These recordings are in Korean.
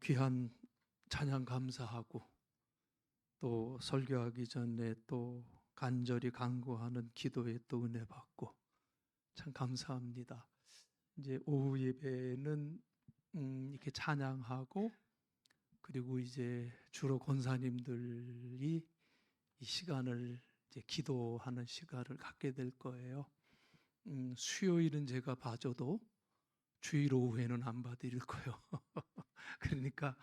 귀한 찬양 감사하고 또 설교하기 전에 또 간절히 간구하는 기도에 또 은혜 받고 참 감사합니다. 이제 오후 예배는 이렇게 찬양하고 그리고 이제 주로 권사님들이 이 시간을 이제 기도하는 시간을 갖게 될 거예요. 수요일은 제가 봐줘도 주일 오후에는 안 봐드릴 거예요. 그러니까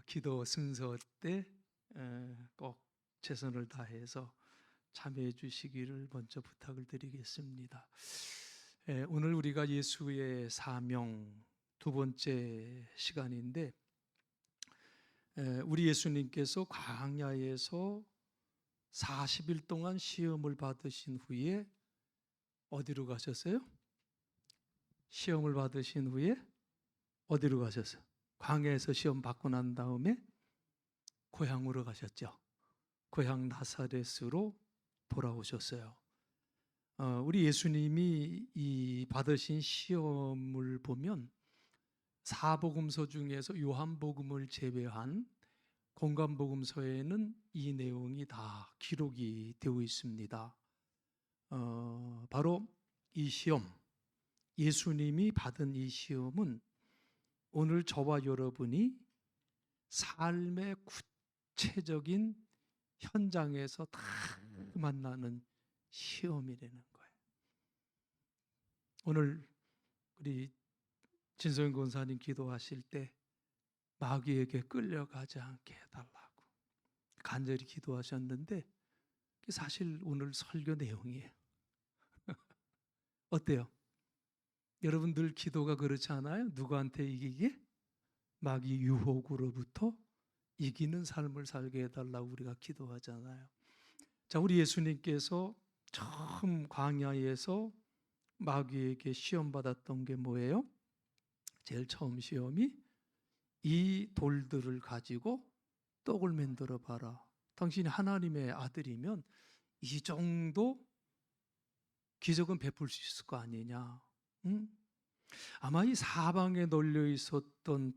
기도 순서 때 꼭 최선을 다해서 참여해 주시기를 먼저 부탁을 드리겠습니다. 오늘 우리가 예수의 사명 두 번째 시간인데 우리 예수님께서 광야에서 40일 동안 시험을 받으신 후에 어디로 가셨어요? 시험을 받으신 후에 어디로 가셨어요? 광야에서 시험 받고 난 다음에 고향으로 가셨죠. 고향 나사렛으로 돌아오셨어요. 우리 예수님이 이 받으신 시험을 보면 사복음서 중에서 요한복음을 제외한 공관복음서에는 이 내용이 다 기록이 되어 있습니다. 바로 이 시험, 예수님이 받은 이 시험은 오늘 저와 여러분이 삶의 구체적인 현장에서 다 만나는 시험이라는 거예요. 오늘 우리 진성현 권사님 기도하실 때 마귀에게 끌려가지 않게 해달라고 간절히 기도하셨는데 사실 오늘 설교 내용이에요. 어때요? 여러분 늘 기도가 그렇지 않아요? 누구한테 이기게? 마귀 유혹으로부터 이기는 삶을 살게 해달라고 우리가 기도하잖아요. 자, 우리 예수님께서 처음 광야에서 마귀에게 시험 받았던 게 뭐예요? 제일 처음 시험이 이 돌들을 가지고 떡을 만들어 봐라. 당신이 하나님의 아들이면 이 정도 기적은 베풀 수 있을 거 아니냐. 응? 아마 이 사방에 널려 있었던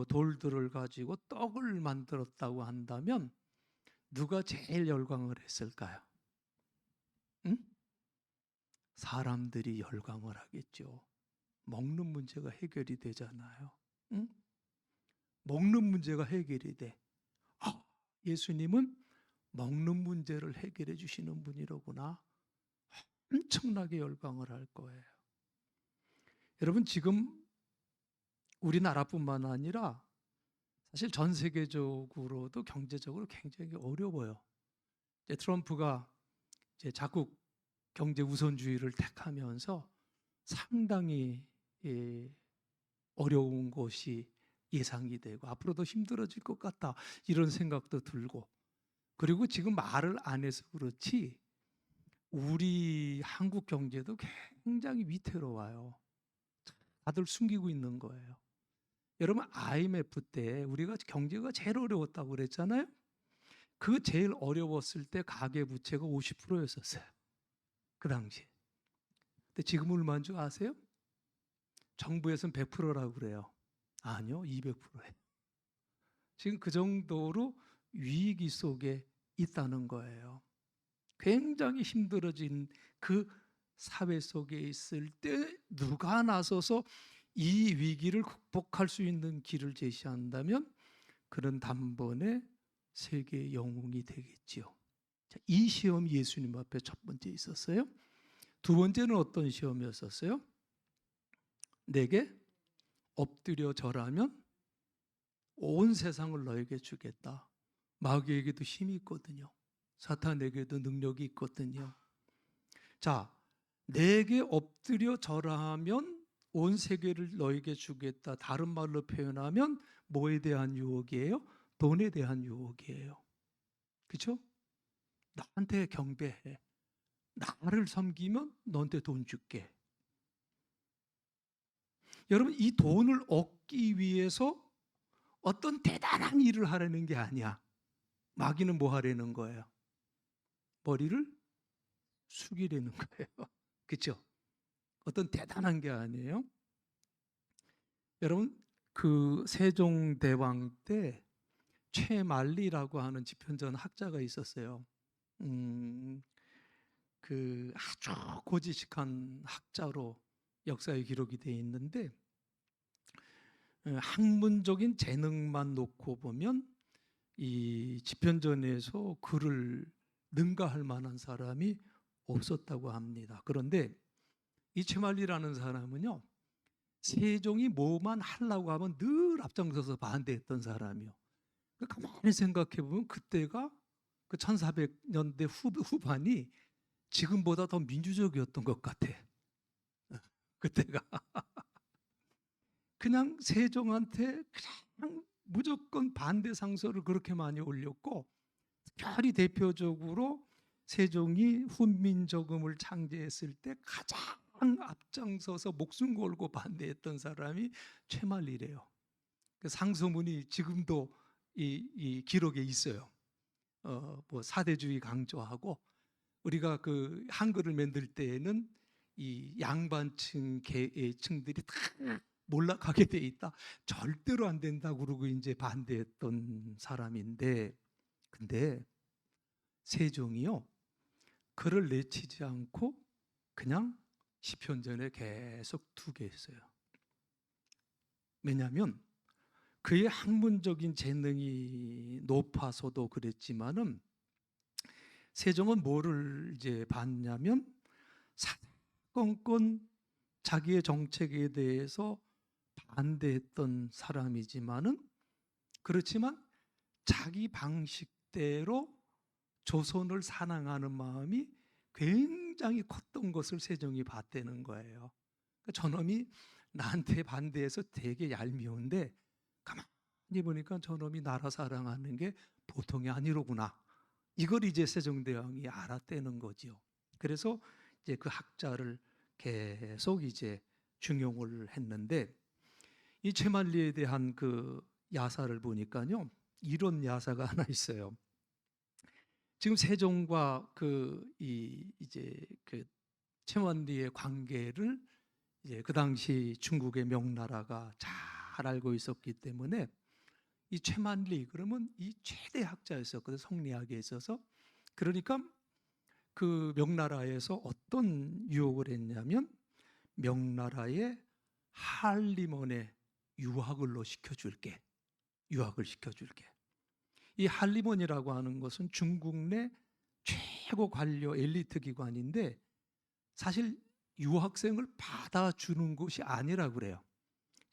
돌들을 가지고 떡을 만들었다고 한다면 누가 제일 열광을 했을까요? 응? 사람들이 열광을 하겠죠. 먹는 문제가 해결이 되잖아요. 응? 먹는 문제가 해결이 돼. 예수님은 먹는 문제를 해결해 주시는 분이로구나. 엄청나게 열광을 할 거예요. 여러분 지금 우리나라뿐만 아니라 사실 전 세계적으로도 경제적으로 굉장히 어려워요. 이제 트럼프가 이제 자국 경제 우선주의를 택하면서 상당히 어려운 것이 예상이 되고 앞으로도 힘들어질 것 같다 이런 생각도 들고 그리고 지금 말을 안 해서 그렇지 우리 한국 경제도 굉장히 위태로워요. 다들 숨기고 있는 거예요. 여러분 IMF 때 우리가 경제가 제일 어려웠다고 그랬잖아요. 그 제일 어려웠을 때 가계부채가 50%였었어요. 그 당시에. 근데 지금 얼마인 줄 아세요? 정부에서는 100%라고 그래요. 아니요, 200%예요. 지금 그 정도로 위기 속에 있다는 거예요. 굉장히 힘들어진 그 사회 속에 있을 때 누가 나서서 이 위기를 극복할 수 있는 길을 제시한다면 그런 단번에 세계의 영웅이 되겠지요. 이 시험이 예수님 앞에 첫 번째 있었어요. 두 번째는 어떤 시험이었었어요? 내게 엎드려 절하면 온 세상을 너에게 주겠다. 마귀에게도 힘이 있거든요. 사탄에게도 능력이 있거든요. 자, 내게 엎드려 절하면 온 세계를 너에게 주겠다. 다른 말로 표현하면 뭐에 대한 유혹이에요? 돈에 대한 유혹이에요. 그렇죠? 나한테 경배해. 나를 섬기면 너한테 돈 줄게. 여러분 이 돈을 얻기 위해서 어떤 대단한 일을 하려는 게 아니야. 마귀는 뭐 하려는 거예요? 머리를 숙이려는 거예요. 그렇죠? 어떤 대단한 게 아니에요. 여러분 그 세종대왕 때 최만리라고 하는 집현전 학자가 있었어요. 그 아주 고지식한 학자로 역사에 기록이 되어 있는데, 학문적인 재능만 놓고 보면 이 집현전에서 그를 능가할 만한 사람이 없었다고 합니다. 그런데 이 최만리라는 사람은요, 세종이 뭐만 하려고 하면 늘 앞장서서 반대했던 사람이요. 가만히 생각해 보면 그때가 그 1400년대 후반이 지금보다 더 민주적이었던 것 같아. 그때가 그냥 세종한테 그냥 무조건 반대 상소를 그렇게 많이 올렸고, 특별히 대표적으로 세종이 훈민정음을 창제했을 때 가장 앞장서서 목숨 걸고 반대했던 사람이 최만리래요. 그 상소문이 지금도 이 기록에 있어요. 뭐 사대주의 강조하고, 우리가 그 한글을 만들 때에는 이 양반층 계층들이 다 몰락하게 돼 있다. 절대로 안 된다 그러고 이제 반대했던 사람인데, 근데 세종이요, 그를 내치지 않고 그냥 시편전에 계속 두게 했어요. 왜냐하면 그의 학문적인 재능이 높아서도 그랬지만은, 세종은 뭐를 이제 봤냐면, 사건건 자기의 정책에 대해서 반대했던 사람이지만은, 그렇지만 자기 방식대로 조선을 사랑하는 마음이 굉장히 컸던 것을 세종이 봤다는 거예요. 그러니까 저놈이 나한테 반대해서 되게 얄미운데 가만히 보니까 저놈이 나라 사랑하는 게 보통이 아니로구나. 이걸 이제 세종대왕이 알았다는 거지요. 그래서 이제 그 학자를 계속 이제 중용을 했는데, 이 최만리에 대한 그 야사를 보니까요, 이런 야사가 하나 있어요. 지금 세종과 이제 그 최만리의 관계를 이제 그 당시 중국의 명나라가 잘 알고 있었기 때문에, 이 최만리 그러면 이 최대 학자였었거든, 성리학에 있어서. 그러니까 그 명나라에서 어떤 유혹을 했냐면, 명나라의 한림원에 유학을 너 시켜줄게. 유학을 시켜줄게. 이 한림원이라고 하는 것은 중국 내 최고 관료 엘리트 기관인데, 사실 유학생을 받아주는 곳이 아니라고 그래요.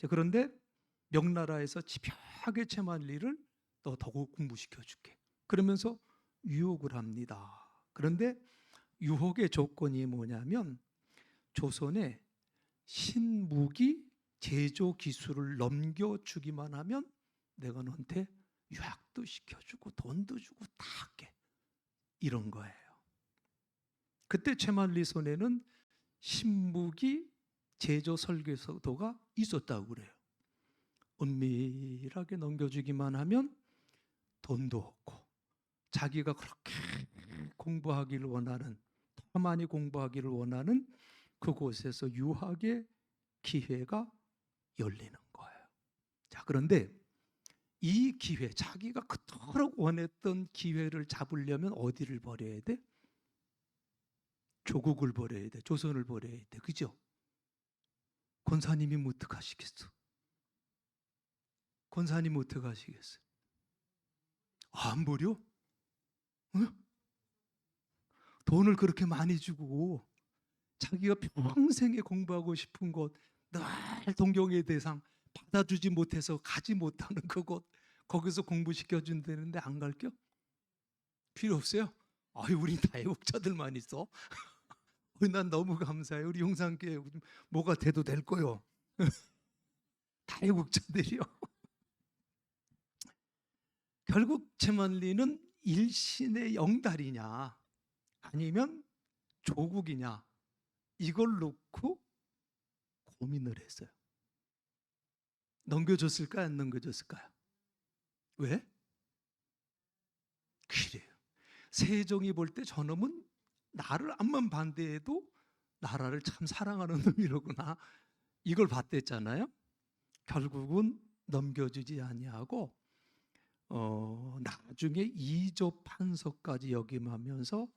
그런데 명나라에서 집요하게 최만리를 너 더욱 공부시켜줄게, 그러면서 유혹을 합니다. 그런데 유혹의 조건이 뭐냐면, 조선에 신무기 제조 기술을 넘겨주기만 하면 내가 너한테 유학도 시켜주고 돈도 주고 다 할게, 이런 거예요. 그때 최만리 손에는 신무기 제조 설계도가 있었다고 그래요. 은밀하게 넘겨주기만 하면 돈도 없고, 자기가 그렇게 공부하기를 원하는, 더 많이 공부하기를 원하는 그곳에서 유학의 기회가 열리는 거예요. 자, 그런데 이 기회, 자기가 그토록 원했던 기회를 잡으려면 어디를 버려야 돼? 조국을 버려야 돼. 조선을 버려야 돼. 그죠? 권사님이 어떡하시겠어? 권사님 어떡하시겠어? 안 버려? 응? 돈을 그렇게 많이 주고 자기가 평생에 공부하고 싶은 곳, 늘 동경의 대상, 받아주지 못해서 가지 못하는 그곳, 거기서 공부시켜준다는데 안 갈겨? 필요 없어요? 아유, 우리 다 애국자들만 있어. 난 너무 감사해. 우리 용산교회 뭐가 돼도 될 거요. 다 애국자들이요. 결국 최만리는 일신의 영달이냐 아니면 조국이냐, 이걸 놓고 고민을 했어요. 넘겨줬을까요? 안 넘겨줬을까요? 왜? 그래요. 세종이 볼 때 저놈은 나를 암만 반대해도 나라를 참 사랑하는 놈이로구나, 이걸 봤댔잖아요. 결국은 넘겨주지 아니하고 나중에 이조 판서까지 역임하면서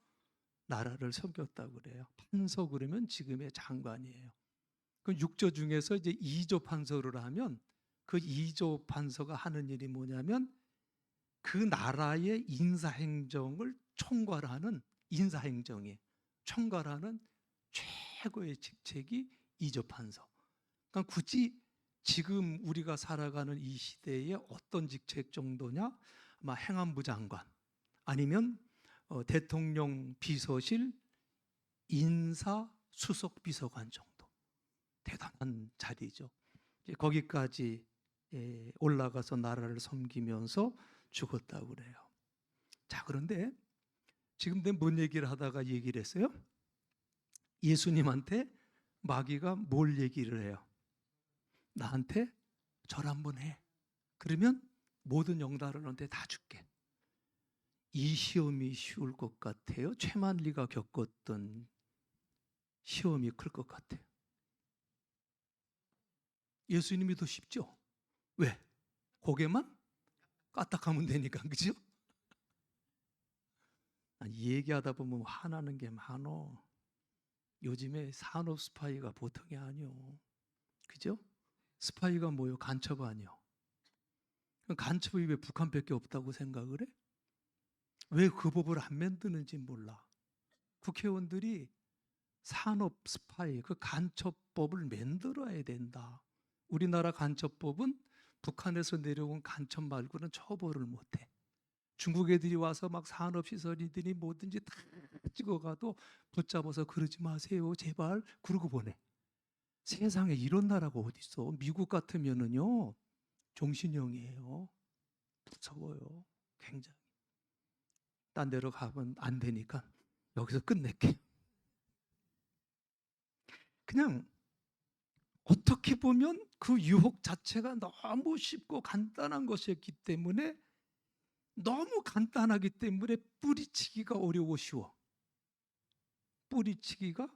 나라를 섬겼다고 그래요. 판서 그러면 지금의 장관이에요. 그 6조 중에서 이제 2조 판서를 하면 그 2조 판서가 하는 일이 뭐냐면 그 나라의 인사행정을 총괄하는 인사행정이 총괄하는 최고의 직책이 2조 판서. 그러니까 굳이 지금 우리가 살아가는 이 시대에 어떤 직책 정도냐? 아마 행안부 장관 아니면 대통령 비서실 인사 수석 비서관 정도. 대단한 자리죠. 거기까지 올라가서 나라를 섬기면서 죽었다고 그래요. 자, 그런데 지금 뭔 얘기를 하다가 얘기를 했어요? 예수님한테 마귀가 뭘 얘기를 해요? 나한테 절 한번 해. 그러면 모든 영달을 너한테 다 줄게. 이 시험이 쉬울 것 같아요? 최만리가 겪었던 시험이 클 것 같아요? 예수님이 더 쉽죠? 왜? 고개만 까딱하면 되니까, 그죠? 얘기하다 보면 화나는 게 많어. 요즘에 산업 스파이가 보통이 아니요. 그죠? 스파이가 뭐요? 간첩 아니요. 간첩이 왜 북한밖에 없다고 생각을 해? 왜 그 법을 안 만드는지 몰라. 국회의원들이 산업 스파이, 그 간첩법을 만들어야 된다. 우리나라 간첩법은 북한에서 내려온 간첩 말고는 처벌을 못해. 중국 애들이 와서 막 산업시설이들이 뭐든지 다 찍어가도 붙잡아서 그러지 마세요 제발 그러고 보내. 세상에 이런 나라가 어디 있어. 미국 같으면은요 종신형이에요. 무서워요. 굉장히. 딴 데로 가면 안 되니까 여기서 끝낼게. 그냥 어떻게 보면 그 유혹 자체가 너무 쉽고 간단한 것이었기 때문에 너무 간단하기 때문에 뿌리치기가 어려워 쉬워. 뿌리치기가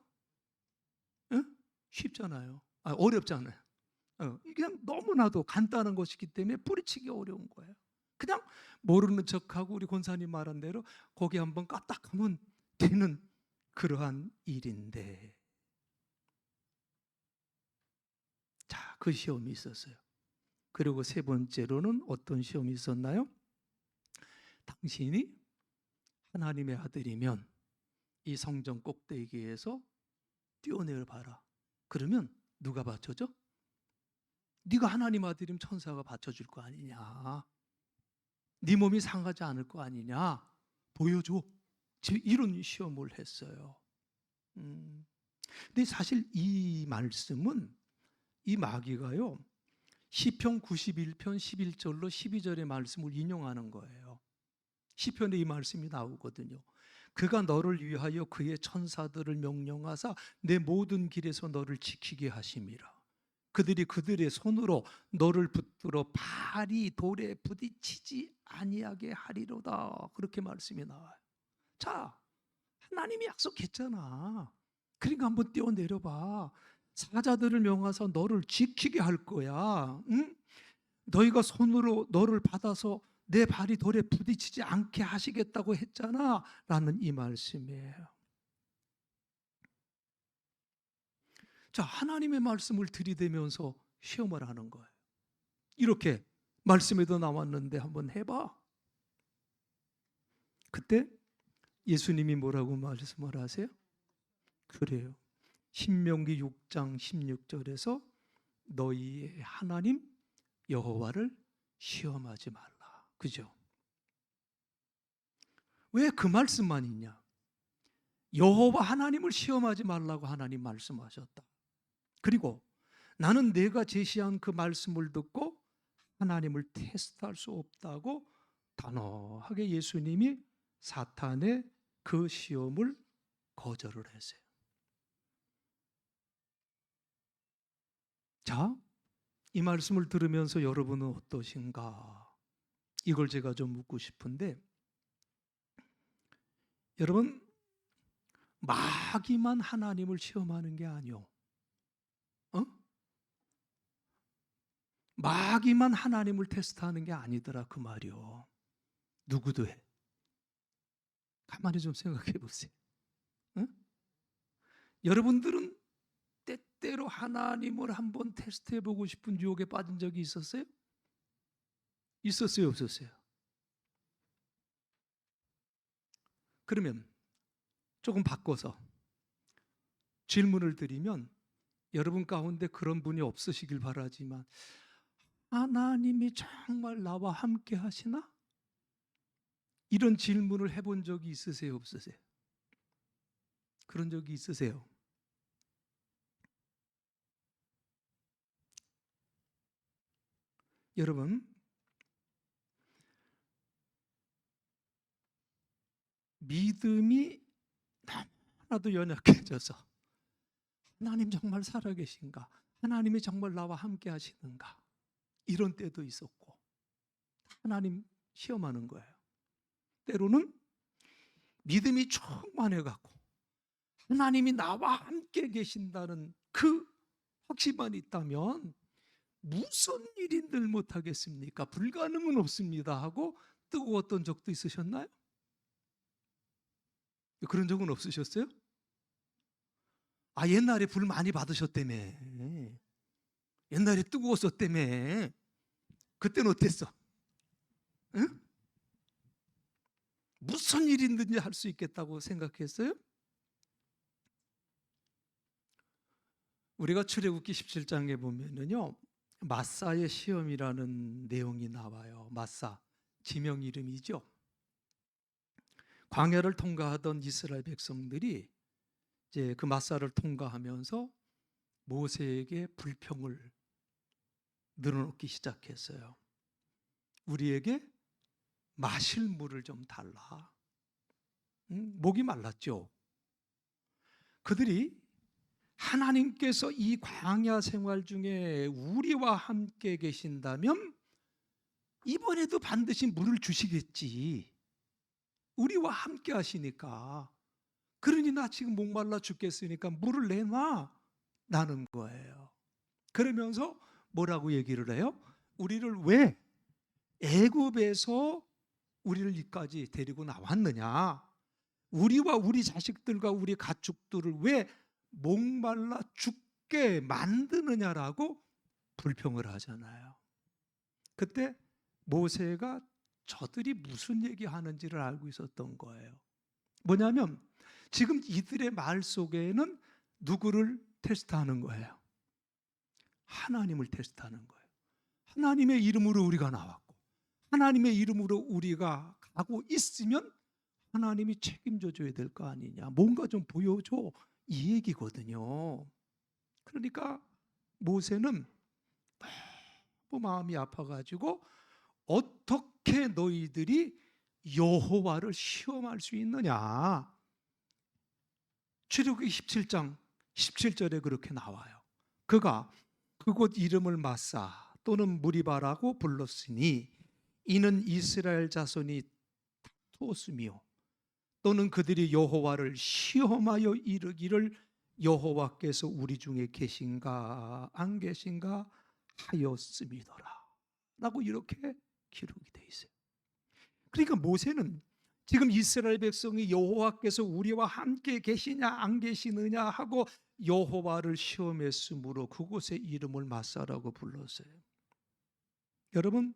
쉽잖아요. 어렵잖아요. 그냥 너무나도 간단한 것이기 때문에 뿌리치기 어려운 거예요. 그냥 모르는 척하고 우리 권사님 말한 대로 거기 한번 까딱하면 되는 그러한 일인데, 자, 그 시험이 있었어요. 그리고 세 번째로는 어떤 시험이 있었나요? 당신이 하나님의 아들이면 이 성전 꼭대기에서 뛰어내려 봐라. 그러면 누가 받쳐줘? 네가 하나님 아들이면 천사가 받쳐줄 거 아니냐. 네 몸이 상하지 않을 거 아니냐. 보여줘. 이런 시험을 했어요. 근데 사실 이 말씀은 이 마귀가요 시편 91편 11절로 12절의 말씀을 인용하는 거예요. 시편에 이 말씀이 나오거든요. 그가 너를 위하여 그의 천사들을 명령하사 내 모든 길에서 너를 지키게 하심이라. 그들이 그들의 손으로 너를 붙들어 발이 돌에 부딪히지 아니하게 하리로다. 그렇게 말씀이 나와요. 자, 하나님이 약속했잖아. 그러니까 한번 뛰어내려봐. 사자들을 명하사 너를 지키게 할 거야. 응? 너희가 손으로 너를 받아서 내 발이 돌에 부딪히지 않게 하시겠다고 했잖아 라는 이 말씀이에요. 자, 하나님의 말씀을 들이대면서 시험을 하는 거예요. 이렇게 말씀에도 나왔는데 한번 해봐. 그때 예수님이 뭐라고 말씀을 하세요? 그래요. 신명기 6장 16절에서 너희의 하나님 여호와를 시험하지 말라. 그죠? 왜 그 말씀만 있냐? 여호와 하나님을 시험하지 말라고 하나님 말씀하셨다. 그리고 나는 내가 제시한 그 말씀을 듣고 하나님을 테스트할 수 없다고 단호하게 예수님이 사탄의 그 시험을 거절을 했어요. 자, 이 말씀을 들으면서 여러분은 어떠신가? 이걸 제가 좀 묻고 싶은데, 여러분 마귀만 하나님을 시험하는 게 아니요. 마귀만 하나님을 테스트하는 게 아니더라 그 말이요. 누구도 해. 가만히 좀 생각해 보세요. 응? 여러분들은 때때로 하나님을 한번 테스트해 보고 싶은 유혹에 빠진 적이 있었어요? 있었어요, 없었어요? 그러면 조금 바꿔서 질문을 드리면, 여러분 가운데 그런 분이 없으시길 바라지만 하나님이 정말 나와 함께 하시나? 이런 질문을 해본 적이 있으세요, 없으세요? 그런 적이 있으세요? 여러분, 믿음이 너무나도 연약해져서 하나님 정말 살아계신가? 하나님이 정말 나와 함께 하시는가? 이런 때도 있었고, 하나님 시험하는 거예요. 때로는 믿음이 충만해갖고 하나님이 나와 함께 계신다는 그 확신만 있다면 무슨 일인들 못하겠습니까? 불가능은 없습니다 하고 뜨거웠던 적도 있으셨나요? 그런 적은 없으셨어요? 아, 옛날에 불 많이 받으셨다며. 옛날에 뜨거웠었다며. 그때는 어땠어? 응? 무슨 일이든지 할 수 있겠다고 생각했어요? 우리가 출애굽기 17장에 보면은요, 마사의 시험이라는 내용이 나와요. 마사, 지명 이름이죠. 광야를 통과하던 이스라엘 백성들이 이제 그 마사를 통과하면서 모세에게 불평을 늘어놓기 시작했어요. 우리에게 마실 물을 좀 달라. 목이 말랐죠. 그들이 하나님께서 이 광야 생활 중에 우리와 함께 계신다면 이번에도 반드시 물을 주시겠지. 우리와 함께 하시니까. 그러니 나 지금 목말라 죽겠으니까 물을 내놔. 나는 거예요. 그러면서 뭐라고 얘기를 해요? 우리를 왜 애굽에서 우리를 여기까지 데리고 나왔느냐? 우리와 우리 자식들과 우리 가축들을 왜 목말라 죽게 만드느냐라고 불평을 하잖아요. 그때 모세가 저들이 무슨 얘기하는지를 알고 있었던 거예요. 뭐냐면 지금 이들의 말 속에는 누구를 테스트하는 거예요? 하나님을 테스트하는 거예요. 하나님의 이름으로 우리가 나왔고 하나님의 이름으로 우리가 가고 있으면 하나님이 책임져 줘야 될 거 아니냐, 뭔가 좀 보여줘, 이 얘기거든요. 그러니까 모세는 너무 마음이 아파가지고 어떻게 너희들이 여호와를 시험할 수 있느냐, 출애굽기 17장 17절에 그렇게 나와요. 그가 그곳 이름을 마사 또는 무리바라고 불렀으니 이는 이스라엘 자손이 다투었으며 또는 그들이 여호와를 시험하여 이르기를 여호와께서 우리 중에 계신가 안 계신가 하였음이더라 라고 이렇게 기록이 되어 있어요. 그러니까 모세는 지금 이스라엘 백성이 여호와께서 우리와 함께 계시냐 안 계시느냐 하고 여호와를 시험했으므로 그곳의 이름을 마사라고 불렀어요. 여러분,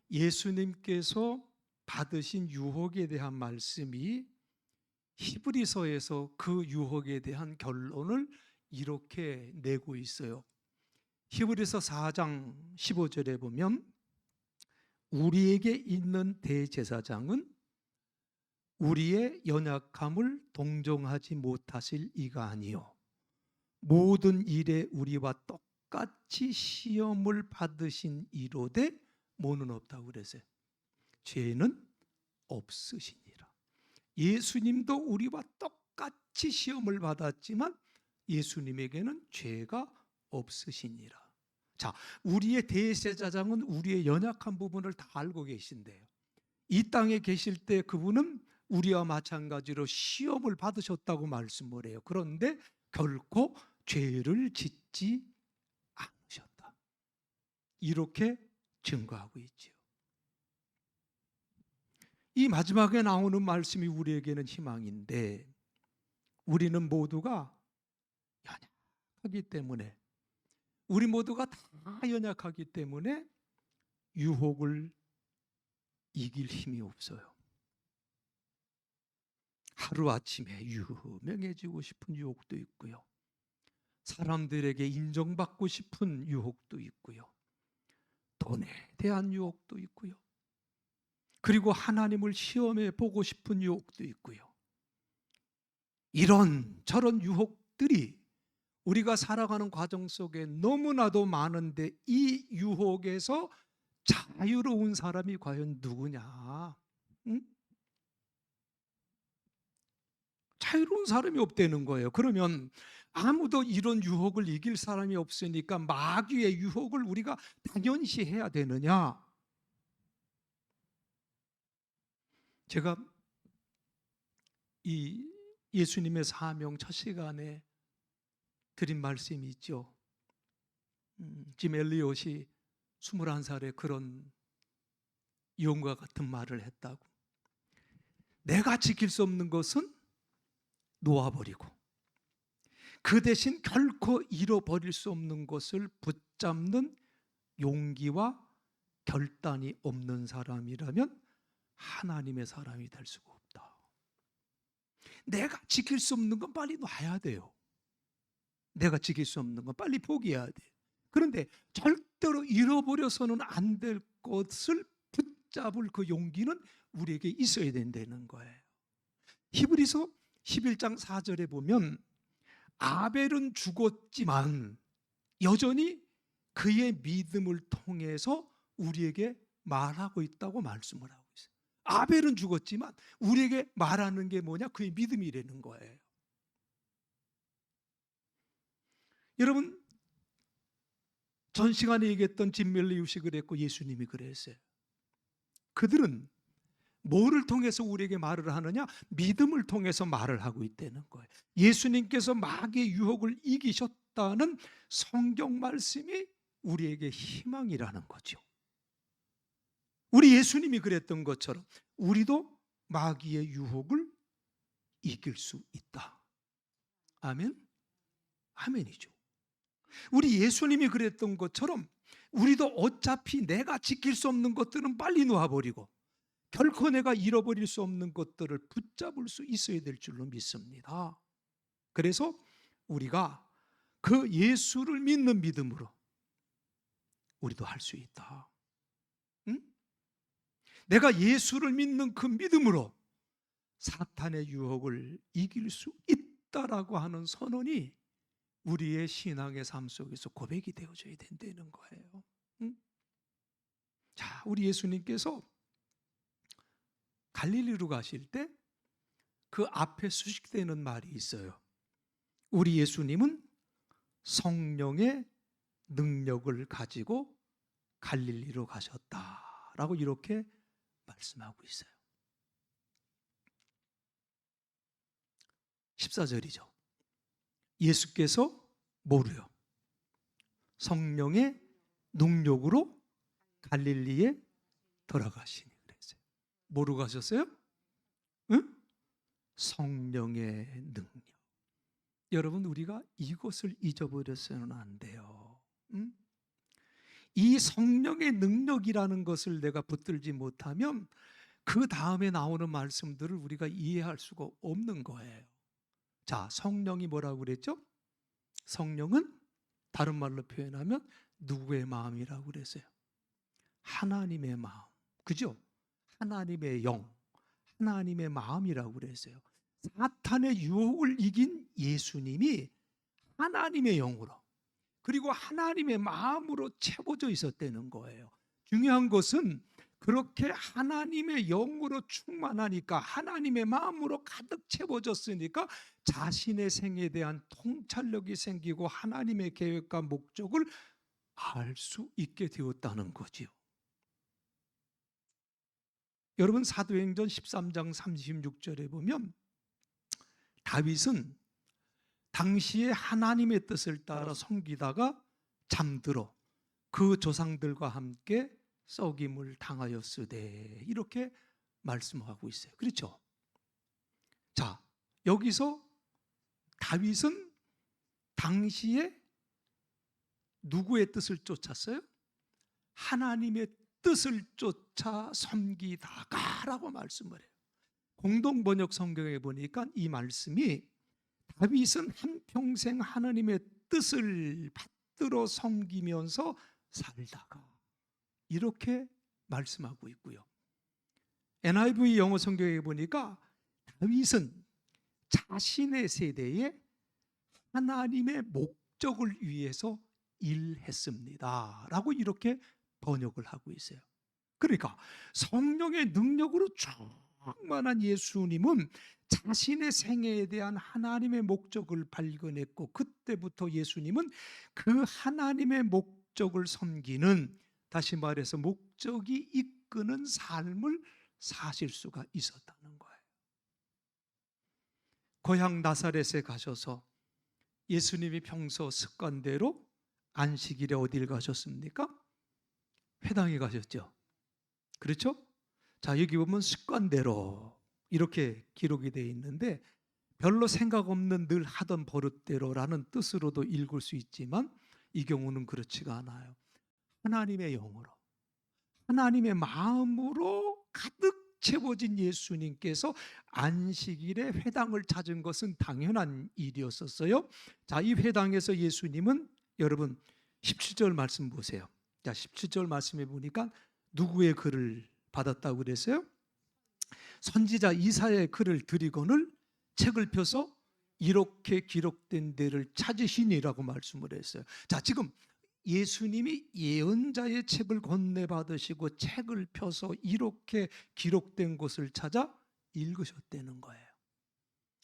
예수님께서 받으신 유혹에 대한 말씀이 히브리서에서 그 유혹에 대한 결론을 이렇게 내고 있어요. 히브리서 4장 15절에 보면 우리에게 있는 대제사장은 우리의 연약함을 동정하지 못하실 이가 아니요 모든 일에 우리와 똑같이 시험을 받으신 이로되 뭐는 없다고 그랬어요. 죄는 없으시니라. 예수님도 우리와 똑같이 시험을 받았지만 예수님에게는 죄가 없으시니라. 자, 우리의 대제사장은 우리의 연약한 부분을 다 알고 계신데요. 이 땅에 계실 때 그분은 우리와 마찬가지로 시험을 받으셨다고 말씀을 해요. 그런데 결코 죄를 짓지 않으셨다. 이렇게 증거하고 있지요. 이 마지막에 나오는 말씀이 우리에게는 희망인데, 우리는 모두가 연약하기 때문에, 우리 모두가 다 연약하기 때문에 유혹을 이길 힘이 없어요. 하루아침에 유명해지고 싶은 유혹도 있고요. 사람들에게 인정받고 싶은 유혹도 있고요. 돈에 대한 유혹도 있고요. 그리고 하나님을 시험해 보고 싶은 유혹도 있고요. 이런 저런 유혹들이 우리가 살아가는 과정 속에 너무나도 많은데, 이 유혹에서 자유로운 사람이 과연 누구냐? 응? 자유로운 사람이 없다는 거예요. 그러면 아무도 이런 유혹을 이길 사람이 없으니까 마귀의 유혹을 우리가 당연시 해야 되느냐? 제가 이 예수님의 사명 첫 시간에 드린 말씀이 있죠. 짐 엘리엇이 21살에 그런 예언과 같은 말을 했다고. 내가 지킬 수 없는 것은 놓아버리고, 그 대신 결코 잃어버릴 수 없는 것을 붙잡는 용기와 결단이 없는 사람이라면 하나님의 사람이 될 수가 없다. 내가 지킬 수 없는 건 빨리 놔야 돼요. 내가 지킬 수 없는 건 빨리 포기해야 돼. 그런데 절대로 잃어버려서는 안 될 것을 붙잡을 그 용기는 우리에게 있어야 된다는 거예요. 히브리서 11장 4절에 보면 아벨은 죽었지만 여전히 그의 믿음을 통해서 우리에게 말하고 있다고 말씀을 하고 있어요. 아벨은 죽었지만 우리에게 말하는 게 뭐냐? 그의 믿음이라는 거예요. 여러분, 전 시간에 얘기했던 짐 멜리우시 그랬고 예수님이 그랬어요. 그들은 뭐를 통해서 우리에게 말을 하느냐? 믿음을 통해서 말을 하고 있다는 거예요. 예수님께서 마귀의 유혹을 이기셨다는 성경 말씀이 우리에게 희망이라는 거죠. 우리 예수님이 그랬던 것처럼 우리도 마귀의 유혹을 이길 수 있다. 아멘? 아멘이죠. 우리 예수님이 그랬던 것처럼 우리도 어차피 내가 지킬 수 없는 것들은 빨리 놓아버리고 결코 내가 잃어버릴 수 없는 것들을 붙잡을 수 있어야 될 줄로 믿습니다. 그래서 우리가 그 예수를 믿는 믿음으로 우리도 할 수 있다. 응? 내가 예수를 믿는 그 믿음으로 사탄의 유혹을 이길 수 있다라고 하는 선언이 우리의 신앙의 삶 속에서 고백이 되어져야 된다는 거예요. 응? 자, 우리 예수님께서 갈릴리로 가실 때 그 앞에 수식되는 말이 있어요. 우리 예수님은 성령의 능력을 가지고 갈릴리로 가셨다라고 이렇게 말씀하고 있어요. 14절이죠. 예수께서 뭐로요? 성령의 능력으로 갈릴리에 들어가시니 그랬어요. 뭐로 가셨어요? 응? 성령의 능력. 여러분, 우리가 이것을 잊어버려서는 안 돼요. 응? 이 성령의 능력이라는 것을 내가 붙들지 못하면 그 다음에 나오는 말씀들을 우리가 이해할 수가 없는 거예요. 자, 성령이 뭐라고 그랬죠? 성령은 다른 말로 표현하면 누구의 마음이라고 그랬어요? 하나님의 마음. 그죠? 하나님의 영, 하나님의 마음이라고 그랬어요. 사탄의 유혹을 이긴 예수님이 하나님의 영으로 그리고 하나님의 마음으로 채워져 있었다는 거예요. 중요한 것은 그렇게 하나님의 영으로 충만하니까, 하나님의 마음으로 가득 채워졌으니까 자신의 생에 대한 통찰력이 생기고 하나님의 계획과 목적을 알 수 있게 되었다는 거지요. 여러분, 사도행전 13장 36절에 보면 다윗은 당시에 하나님의 뜻을 따라 섬기다가 잠들어 그 조상들과 함께 썩임을 당하였으되 이렇게 말씀하고 있어요. 그렇죠? 자, 여기서 다윗은 당시에 누구의 뜻을 쫓았어요? 하나님의 뜻을 쫓아 섬기다가라고 말씀을 해요. 공동 번역 성경에 보니까 이 말씀이 다윗은 한평생 하나님의 뜻을 받들어 섬기면서 살다가 이렇게 말씀하고 있고요. NIV 영어 성경에 보니까 다윗은 자신의 세대에 하나님의 목적을 위해서 일했습니다 라고 이렇게 번역을 하고 있어요. 그러니까 성령의 능력으로 충만한 예수님은 자신의 생애에 대한 하나님의 목적을 발견했고, 그때부터 예수님은 그 하나님의 목적을 섬기는, 다시 말해서 목적이 이끄는 삶을 사실 수가 있었다는 거예요. 고향 나사렛에 가셔서 예수님이 평소 습관대로 안식일에 어딜 가셨습니까? 회당에 가셨죠. 그렇죠? 자, 여기 보면 습관대로 이렇게 기록이 되어 있는데 별로 생각 없는 늘 하던 버릇대로라는 뜻으로도 읽을 수 있지만 이 경우는 그렇지가 않아요. 하나님의 영으로, 하나님의 마음으로 가득 채워진 예수님께서 안식일에 회당을 찾은 것은 당연한 일이었었어요. 자, 이 회당에서 예수님은 여러분 17절 말씀 보세요. 자, 17절 말씀해 보니까 누구의 글을 받았다고 그랬어요? 선지자 이사야의 글을 드리거늘 책을 펴서 이렇게 기록된 데를 찾으시니라고 말씀을 했어요. 자, 지금 예수님이 예언자의 책을 건네받으시고 책을 펴서 이렇게 기록된 곳을 찾아 읽으셨다는 거예요.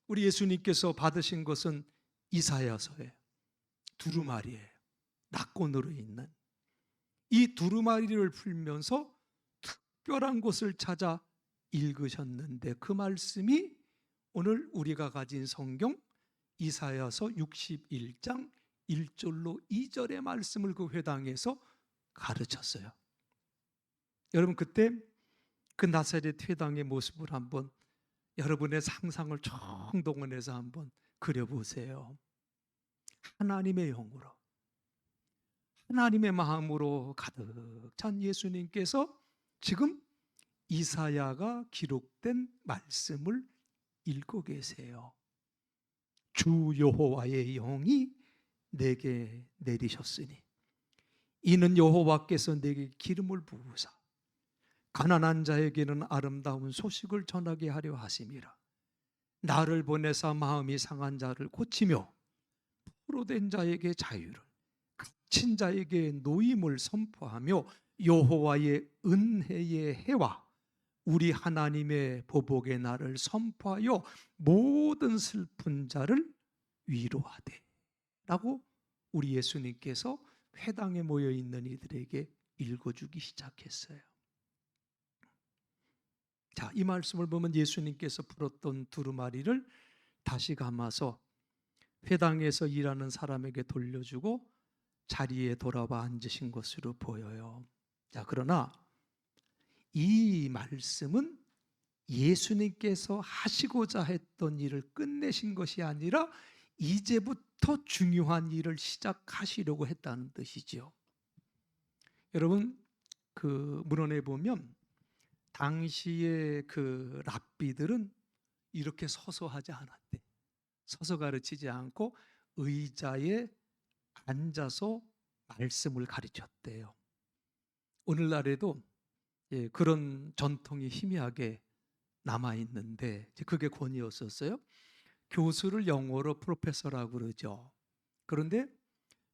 우리 예수님께서 받으신 것은 이사야서예요. 두루마리예요. 낙권으로 있는 이 두루마리를 풀면서 특별한 곳을 찾아 읽으셨는데 그 말씀이 오늘 우리가 가진 성경 이사야서 61장 1절로 2절의 말씀을 그 회당에서 가르쳤어요. 여러분, 그때 그 나사렛 회당의 모습을 한번 여러분의 상상을 총동원해서 한번 그려보세요. 하나님의 영으로, 하나님의 마음으로 가득 찬 예수님께서 지금 이사야가 기록된 말씀을 읽고 계세요. 주 여호와의 영이 내게 내리셨으니 이는 여호와께서 내게 기름을 부으사 가난한 자에게는 아름다운 소식을 전하게 하려 하심이라. 나를 보내사 마음이 상한 자를 고치며 포로된 자에게 자유를, 갇힌 자에게 노임을 선포하며 여호와의 은혜의 해와 우리 하나님의 보복의 날을 선포하여 모든 슬픈 자를 위로하되 라고 우리 예수님께서 회당에 모여 있는 이들에게 읽어주기 시작했어요. 자, 이 말씀을 보면 예수님께서 풀었던 두루마리를 다시 감아서 회당에서 일하는 사람에게 돌려주고 자리에 돌아와 앉으신 것으로 보여요. 자, 그러나 이 말씀은 예수님께서 하시고자 했던 일을 끝내신 것이 아니라 이제부터 중요한 일을 시작하시려고 했다는 뜻이지요. 여러분, 그 문헌에 보면 당시의 그 랍비들은 이렇게 서서 하지 않았대. 서서 가르치지 않고 의자에 앉아서 말씀을 가르쳤대요. 오늘날에도 그런 전통이 희미하게 남아 있는데 그게 권위였었어요. 교수를 영어로 프로페서라고 그러죠. 그런데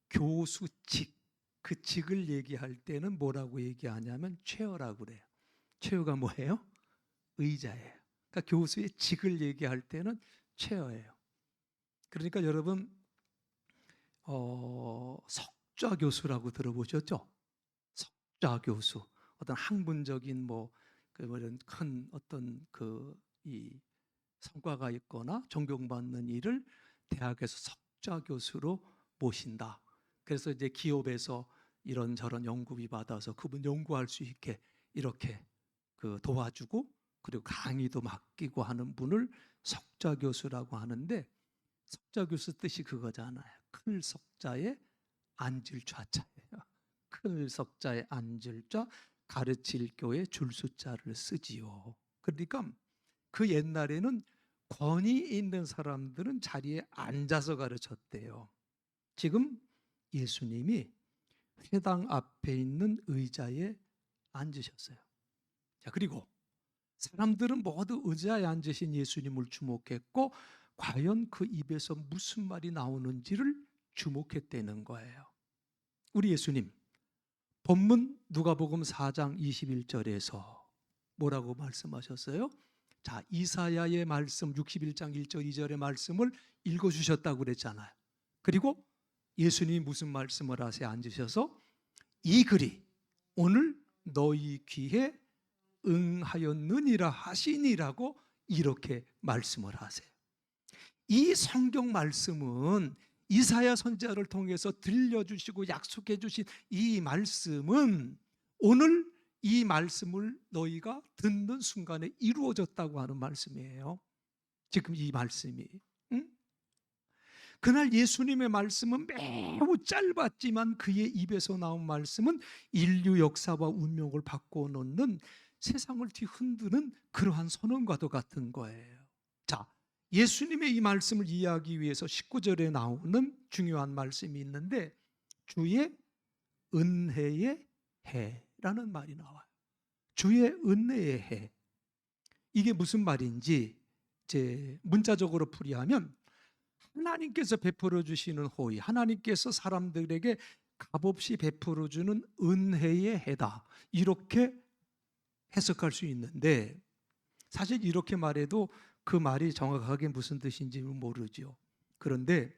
교수직, 그 직을 얘기할 때는 뭐라고 얘기하냐면 체어라고 그래요. 체어가 뭐예요? 의자예요. 그러니까 교수의 직을 얘기할 때는 체어예요. 그러니까 여러분 석좌 교수라고 들어보셨죠? 석좌 교수, 어떤 학문적인 이런 큰 어떤 이 성과가 있거나 존경받는 일을 대학에서 석좌 교수로 모신다. 그래서 이제 기업에서 이런저런 연구비 받아서 그분 연구할 수 있게 이렇게 도와주고 그리고 강의도 맡기고 하는 분을 석좌 교수라고 하는데, 석좌 교수 뜻이 그거잖아요. 클 석자에 앉을 좌자예요. 클 석자에 앉을 좌, 가르칠 교회 줄 숫자를 쓰지요. 그러니까 그 옛날에는 권위 있는 사람들은 자리에 앉아서 가르쳤대요. 지금 예수님이 회당 앞에 있는 의자에 앉으셨어요. 자, 그리고 사람들은 모두 의자에 앉으신 예수님을 주목했고 과연 그 입에서 무슨 말이 나오는지를 주목했다는 거예요. 우리 예수님 본문 누가복음 4장 21절에서 뭐라고 말씀하셨어요? 자, 이사야의 말씀 61장 1절 2절의 말씀을 읽어주셨다고 그랬잖아요. 그리고 예수님이 무슨 말씀을 하세요? 앉으셔서 이 글이 오늘 너희 귀에 응하였느니라 하시니라고 이렇게 말씀을 하세요. 이 성경 말씀은 이사야 선지자를 통해서 들려주시고 약속해 주신 이 말씀은 오늘 이 말씀을 너희가 듣는 순간에 이루어졌다고 하는 말씀이에요. 지금 이 말씀이. 그날 예수님의 말씀은 매우 짧았지만 그의 입에서 나온 말씀은 인류 역사와 운명을 바꿔놓는, 세상을 뒤흔드는 그러한 선언과도 같은 거예요. 자, 예수님의 이 말씀을 이해하기 위해서 19절에 나오는 중요한 말씀이 있는데 주의 은혜의 해라는 말이 나와요. 주의 은혜의 해. 이게 무슨 말인지 제 문자적으로 풀이하면 하나님께서 베풀어 주시는 호의, 하나님께서 사람들에게 값없이 베풀어 주는 은혜의 해다, 이렇게 해석할 수 있는데 사실 이렇게 말해도 그 말이 정확하게 무슨 뜻인지 모르죠. 그런데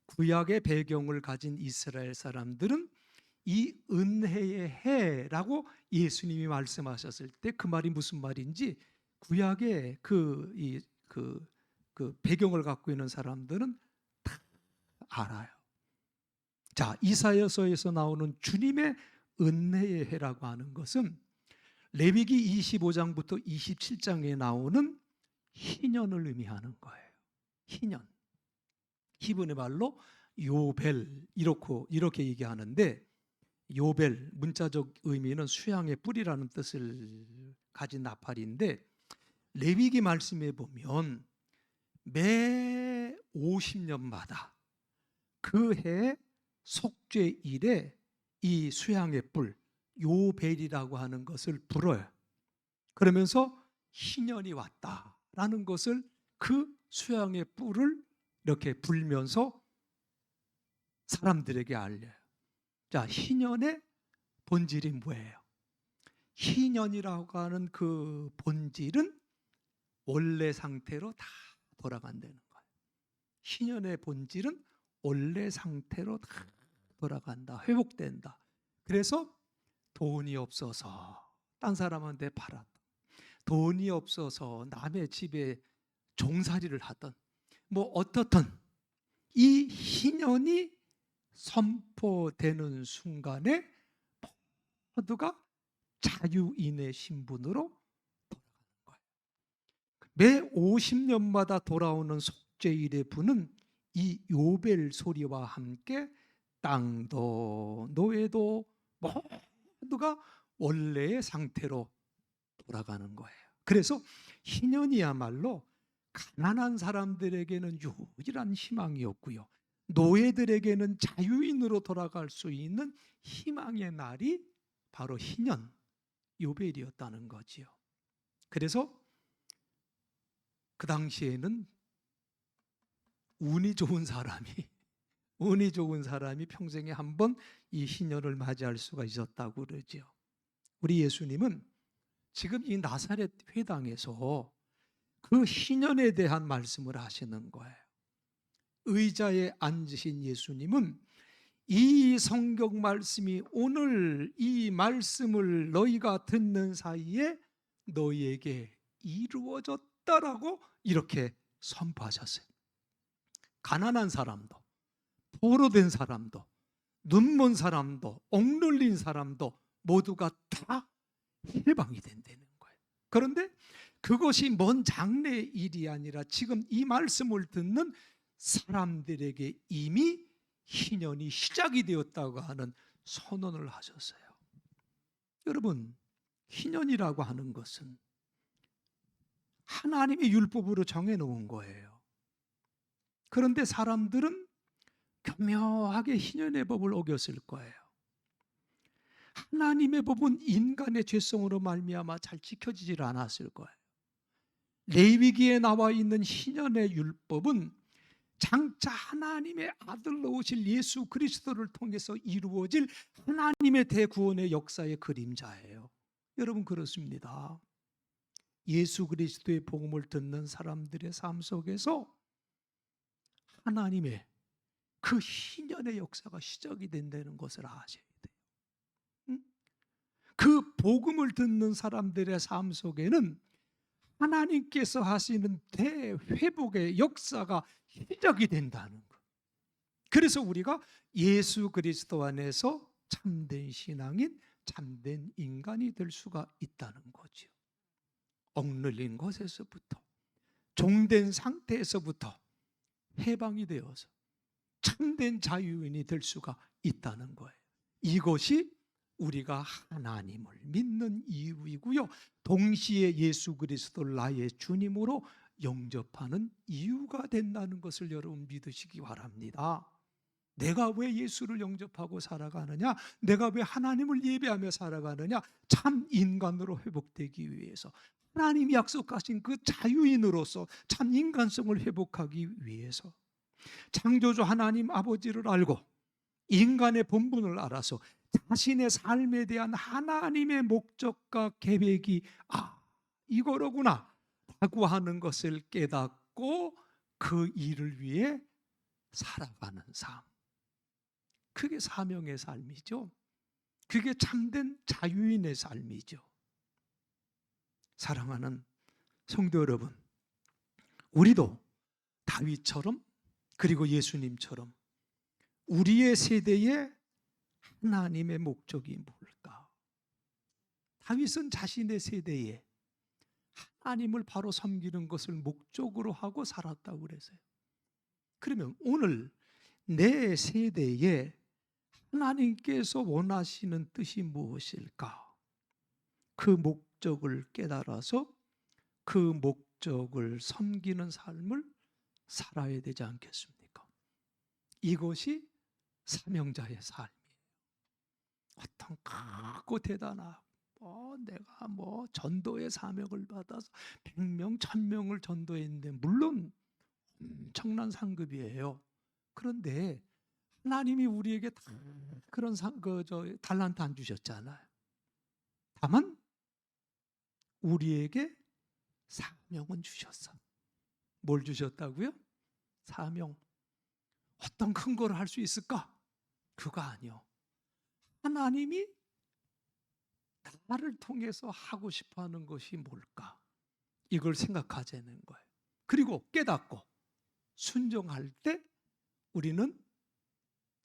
구약의 배경을 가진 이스라엘 사람들은 이 은혜의 해라고 예수님이 말씀하셨을 때 그 말이 무슨 말인지 구약의 그 배경을 갖고 있는 사람들은 다 알아요. 자, 이사야서에서 나오는 주님의 은혜의 해라고 하는 것은 레위기 25장부터 27장에 나오는 희년을 의미하는 거예요. 희년. 히브리 말로 요벨 이렇게 얘기하는데, 요벨 문자적 의미는 수양의 뿌리라는 뜻을 가진 나팔인데 레위기 말씀에 보면 매 50년마다 그 해 속죄일에 이 수양의 뿔 요벨이라고 하는 것을 불어요. 그러면서 희년이 왔다라는 것을 그 수양의 뿔을 이렇게 불면서 사람들에게 알려요. 자, 희년의 본질이 뭐예요? 희년이라고 하는 그 본질은 원래 상태로 다 돌아간다는 거예요. 희년의 본질은 원래 상태로 다 돌아간다, 회복된다. 그래서 돈이 없어서 딴 사람한테 팔았던, 돈이 없어서 남의 집에 종살이를 하던, 뭐 어떻든 이 희년이 선포되는 순간에 모두가 자유인의 신분으로 돌아가는 거예요. 매 50년마다 돌아오는 속죄일의 분은 이 요벨 소리와 함께 땅도 노예도 모두가 원래의 상태로 돌아가는 거예요. 그래서 희년이야말로 가난한 사람들에게는 유일한 희망이었고요, 노예들에게는 자유인으로 돌아갈 수 있는 희망의 날이 바로 희년 요벨이었다는 거지요. 그래서 그 당시에는 운이 좋은 사람이 평생에 한 번 이 희년을 맞이할 수가 있었다고 그러죠. 우리 예수님은 지금 이 나사렛 회당에서 그 희년에 대한 말씀을 하시는 거예요. 의자에 앉으신 예수님은 이 성경 말씀이 오늘 이 말씀을 너희가 듣는 사이에 너희에게 이루어졌다라고 이렇게 선포하셨어요. 가난한 사람도, 포로된 사람도, 눈먼 사람도 억눌린 사람도 모두가 다 해방이 된다는 거예요. 그런데 그것이 먼 장래의 일이 아니라 지금 이 말씀을 듣는 사람들에게 이미 희년이 시작이 되었다고 하는 선언을 하셨어요. 여러분, 희년이라고 하는 것은 하나님의 율법으로 정해놓은 거예요. 그런데 사람들은 교묘하게 희년의 법을 어겼을 거예요. 하나님의 법은 인간의 죄성으로 말미암아 잘 지켜지질 않았을 거예요. 레위기에 나와 있는 희년의 율법은 장차 하나님의 아들로 오실 예수 그리스도를 통해서 이루어질 하나님의 대구원의 역사의 그림자예요. 여러분, 그렇습니다. 예수 그리스도의 복음을 듣는 사람들의 삶 속에서 하나님의 그 희년의 역사가 시작이 된다는 것을 아셔야 돼요. 그 복음을 듣는 사람들의 삶 속에는 하나님께서 하시는 대회복의 역사가 시작이 된다는 것. 그래서 우리가 예수 그리스도 안에서 참된 신앙인, 참된 인간이 될 수가 있다는 거죠. 억눌린 것에서부터, 종된 상태에서부터 해방이 되어서 참된 자유인이 될 수가 있다는 거예요. 이것이 우리가 하나님을 믿는 이유이고요, 동시에 예수 그리스도를 나의 주님으로 영접하는 이유가 된다는 것을 여러분 믿으시기 바랍니다. 내가 왜 예수를 영접하고 살아가느냐? 내가 왜 하나님을 예배하며 살아가느냐? 참 인간으로 회복되기 위해서, 하나님이 약속하신 그 자유인으로서 참 인간성을 회복하기 위해서, 창조주 하나님 아버지를 알고 인간의 본분을 알아서 자신의 삶에 대한 하나님의 목적과 계획이 이거로구나 라고 하는 것을 깨닫고 그 일을 위해 살아가는 삶, 그게 사명의 삶이죠. 그게 참된 자유인의 삶이죠. 사랑하는 성도 여러분, 우리도 다윗처럼, 그리고 예수님처럼 우리의 세대에 하나님의 목적이 뭘까? 다윗은 자신의 세대에 하나님을 바로 섬기는 것을 목적으로 하고 살았다고 그랬어요. 그러면 오늘 내 세대에 하나님께서 원하시는 뜻이 무엇일까? 그 목적을 깨달아서 그 목적을 섬기는 삶을 살아야 되지 않겠습니까? 이것이 사명자의 삶이에요. 어떤 크고 대단하고 내가 전도의 사명을 받아서 100명, 1000명을 전도했는데 물론 엄청난 상급이에요. 그런데 하나님이 우리에게 다 그런 달란트 안 주셨잖아요. 다만 우리에게 사명은 주셨어. 뭘 주셨다고요? 사명. 어떤 큰 걸 할 수 있을까? 그거 아니요. 하나님이 나를 통해서 하고 싶어 하는 것이 뭘까? 이걸 생각하자는 거예요. 그리고 깨닫고 순종할 때 우리는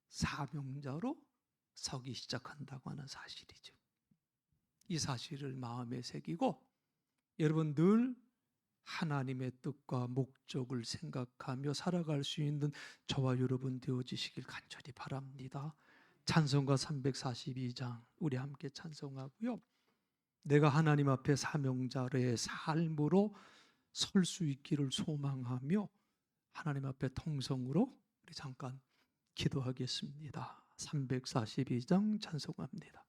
사명자로 서기 시작한다고 하는 사실이죠. 이 사실을 마음에 새기고 여러분 늘 하나님의 뜻과 목적을 생각하며 살아갈 수 있는 저와 여러분 되어지시길 간절히 바랍니다. 찬송가 342장 우리 함께 찬송하고요, 내가 하나님 앞에 사명자의 삶으로 설 수 있기를 소망하며 하나님 앞에 통성으로 우리 잠깐 기도하겠습니다. 342장 찬송합니다.